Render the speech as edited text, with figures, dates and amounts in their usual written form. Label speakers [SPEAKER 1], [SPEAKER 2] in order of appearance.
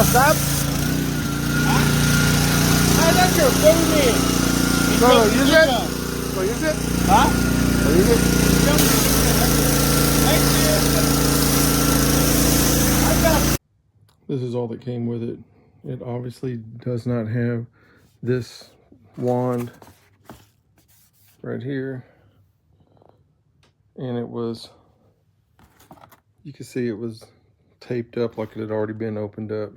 [SPEAKER 1] stop?
[SPEAKER 2] Hey, that's your baby.
[SPEAKER 1] No, use it. No, use it.
[SPEAKER 2] Huh?
[SPEAKER 1] No, use it. This is all that came with it. It obviously does not have this wand right here. And it was, you can see it was taped up like it had already been opened up.